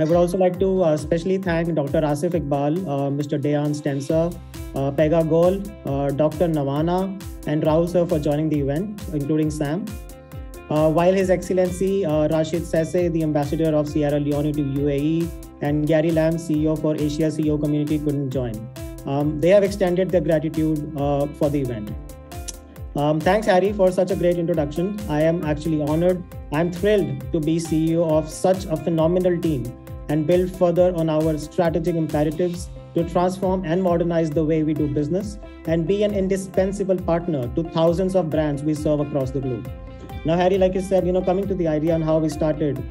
I would also like to especially thank Dr. Asif Iqbal, Mr. Deyan Stenser, Pega Gol, Dr. Navana, and Rahul sir for joining the event, including Sam. While His Excellency Rashid Sese, the Ambassador of Sierra Leone to UAE, and Gary Lam, CEO for Asia CEO Community, couldn't join. They have extended their gratitude for the event. Thanks, Harry, for such a great introduction. I am actually honored. I'm thrilled to be CEO of such a phenomenal team and build further on our strategic imperatives to transform and modernize the way we do business and be an indispensable partner to thousands of brands we serve across the globe. Now, Harry, like you said, coming to the idea on how we started,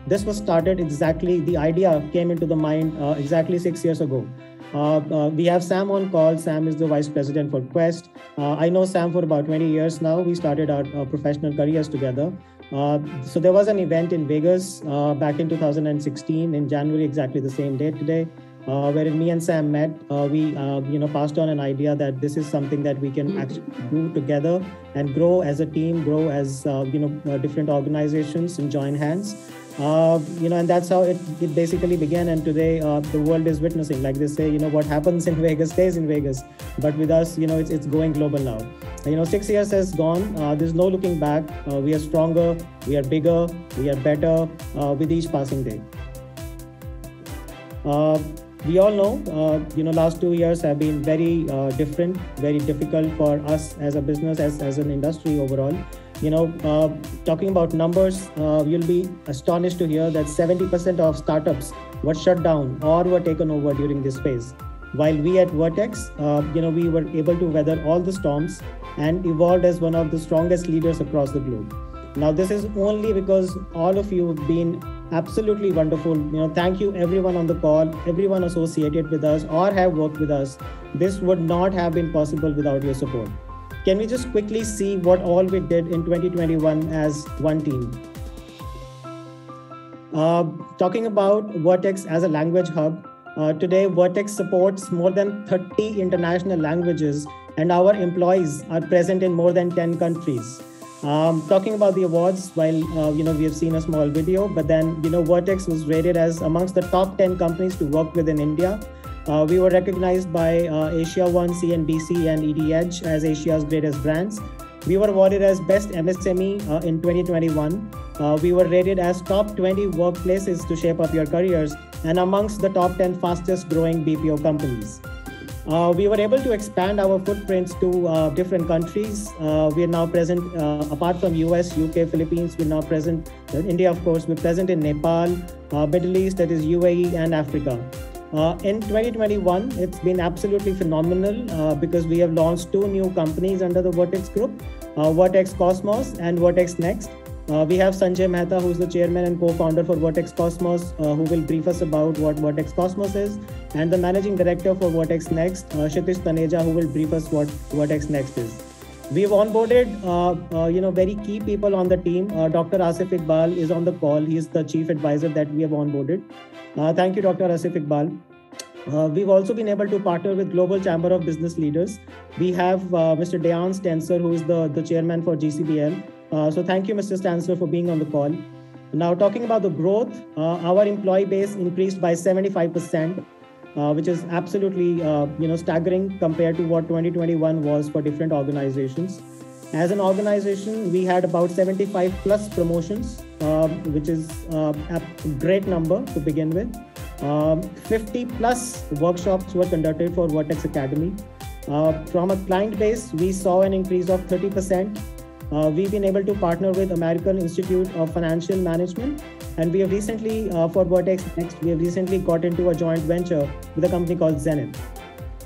this was started exactly, the idea came into the mind exactly 6 years ago. We have Sam on call. Sam is the Vice President for Quest. I know Sam for about 20 years now. We started our professional careers together. So there was an event in Vegas back in 2016 in January, exactly the same date today, wherein me and Sam met. We passed on an idea that this is something that we can actually do together and grow as a team, grow as different organizations and join hands. And that's how it basically began. And today the world is witnessing, like they say, what happens in Vegas stays in Vegas. But with us, it's going global now. 6 years has gone. There's no looking back. We are stronger, we are bigger, we are better with each passing day. We all know, last 2 years have been very different, very difficult for us as a business, as an industry overall. Talking about numbers, you'll be astonished to hear that 70% of startups were shut down or were taken over during this phase. While we at Vertex, we were able to weather all the storms and evolved as one of the strongest leaders across the globe. Now, this is only because all of you have been absolutely wonderful. Thank you everyone on the call, everyone associated with us or have worked with us. This would not have been possible without your support. Can we just quickly see what all we did in 2021 as one team? Talking about Vertex as a language hub, today Vertex supports more than 30 international languages and our employees are present in more than 10 countries. Talking about the awards, while we have seen a small video, but then Vertex was rated as amongst the top 10 companies to work with in India. We were recognized by Asia One, CNBC, and ET Edge as Asia's greatest brands. We were awarded as Best MSME in 2021. We were rated as top 20 workplaces to shape up your careers and amongst the top 10 fastest growing BPO companies. We were able to expand our footprints to different countries. We are now present, apart from US, UK, Philippines, we're now present, India, of course, we're present in Nepal, Middle East, that is UAE, and Africa. In 2021, it's been absolutely phenomenal because we have launched 2 new companies under the Vertex Group, Vertex Cosmos and Vertex Next. We have Sanjay Mehta, who's the chairman and co-founder for Vertex Cosmos, who will brief us about what Vertex Cosmos is, and the managing director for Vertex Next, Kshitiz Taneja, who will brief us what Vertex Next is. We've onboarded, very key people on the team. Dr. Asif Iqbal is on the call. He's the chief advisor that we have onboarded. Thank you, Dr. Asif Iqbal. We've also been able to partner with Global Chamber of Business Leaders. We have Mr. Deyan Stenser, who is the chairman for GCBL. So thank you, Mr. Stenser, for being on the call. Now, talking about the growth, our employee base increased by 75%, which is absolutely staggering compared to what 2021 was for different organizations. As an organization, we had about 75 plus promotions, which is a great number to begin with. 50 plus workshops were conducted for Vertex Academy. From a client base, we saw an increase of 30%. We've been able to partner with American Institute of Financial Management, and we have recently, for Vertex Next, we have recently got into a joint venture with a company called Zenith.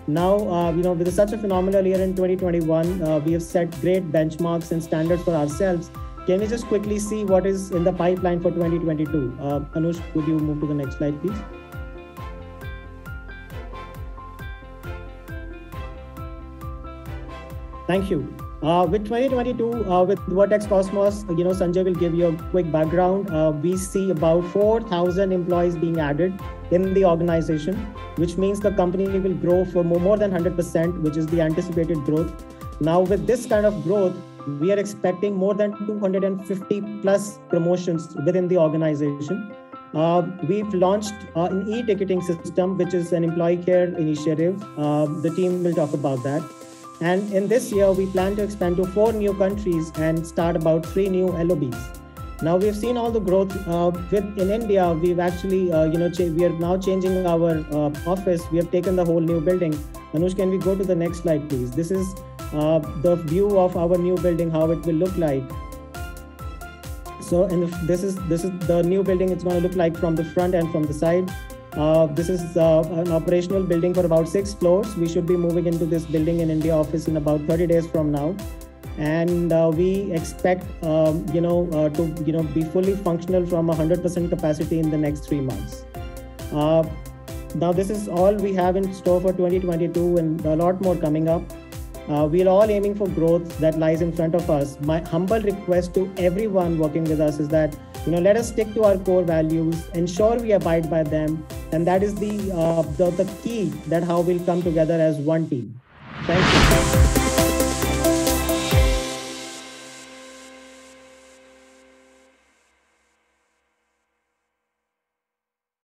Now, with such a phenomenal year in 2021, we have set great benchmarks and standards for ourselves. Can we just quickly see what is in the pipeline for 2022? Anush, would you move to the next slide, please? Thank you. With 2022, with Vertex Cosmos, Sanjay will give you a quick background. We see about 4,000 employees being added in the organization, which means the company will grow for more than 100%, which is the anticipated growth. Now, with this kind of growth, we are expecting more than 250 plus promotions within the organization. We've launched an e-ticketing system, which is an employee care initiative. The team will talk about that. And in this year, we plan to expand to 4 new countries and start about 3 new LOBs. Now we've seen all the growth in India. We've actually, we are now changing our office. We have taken the whole new building. Anush, can we go to the next slide, please? This is the view of our new building, how it will look like. So, this is the new building. It's going to look like from the front and from the side. This is an operational building for about 6 floors. We should be moving into this building in India office in about 30 days from now. And we expect to be fully functional from 100% capacity in the next 3 months. Now this is all we have in store for 2022, and a lot more coming up. We are all aiming for growth that lies in front of us. My humble request to everyone working with us is that let us stick to our core values, ensure we abide by them, and that is the key that how we'll come together as one team. Thank you.